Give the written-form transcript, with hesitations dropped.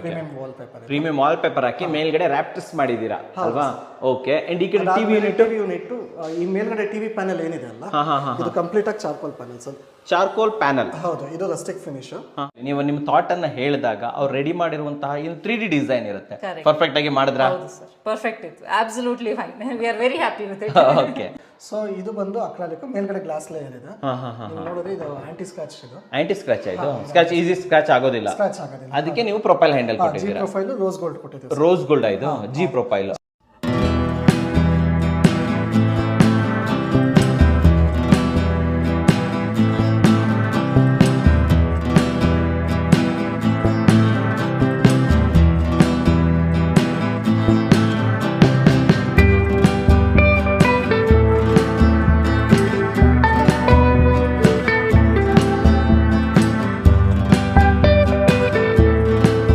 Premium wall paper. Premium wall paper ಹಾಕಿ ಮೇಲ್ಗಡೆ ರ್ಯಾಪ್ಟರ್ಸ್ ಮಾಡಿದೀರಾ ಅಲ್ವಾ? ಓಕೆ. ಅಂಡ್ ಈ ಕಡೆ ಟಿವಿ ಯೂನಿಟ್ ಈ ಮೇಲ್ಗಡೆ ಟಿವಿ ಪ್ಯಾನಲ್ ಏನಿದೆ ಅಲ್ಲ, ಇದು ಕಂಪ್ಲೀಟ್ ಆಗಿ ಚಾರ್ಕೋಲ್ ಪ್ಯಾನಲ್ಸ್. Charcoal panel. ಹೌದು, ಇದು ರಸ್ಟಿಕ್ ಫಿನಿಶ್. ನೀವು ನಿಮ್ಮ ಥಾಟ್ ಅನ್ನ ಹೇಳಿದಾಗ ಅವ್ರು ರೆಡಿ ಮಾಡಿರುವಂತಹ ಏನು 3D ಡಿಸೈನ್ ಇರುತ್ತೆ, ಪರ್ಫೆಕ್ಟ್ ಆಗಿ ಮಾಡಿದ್ರಾ? ಹೌದು ಸರ್, ಪರ್ಫೆಕ್ಟ್ ಇತ್ತು, absolutely fine. We are very happy with it. Okay. So ಇದು ಬಂದು ಅಕ್ರಾಲಿಕ್, ಮೇಲ್ಗಡೆ ಗ್ಲಾಸ್ ಲೇಯರ್ ಇದೆ. ನೀವು ನೋಡಿದ್ರೆ ಇದು ಆಂಟಿ ಸ್ಕ್ರಾಚ್. ಇದು ಆಂಟಿ ಸ್ಕ್ರಾಚ್ ಆಯ್ತು. ಸ್ಕ್ರಾಚ್ ಈಸಿ ಸ್ಕ್ರಾಚ್ ಆಗೋದಿಲ್ಲ, ಸ್ಕ್ರಾಚ್ ಆಗೋದಿಲ್ಲ. ಅದಕ್ಕೆ ನೀವು ಪ್ರೊಫೈಲ್ ಹ್ಯಾಂಡಲ್ ಜಿ ಕೊಟ್ಟಿದ್ದೀರಾ. ಪ್ರೊಫೈಲ್ ರೋಸ್ ಗೋಲ್ಡ್ ಕೊಟ್ಟಿದ್ದೀವಿ. ರೋಸ್ ಗೋಲ್ಡ್ ಆಯ್ತು, ಜಿ ಪ್ರೊಫೈಲ್.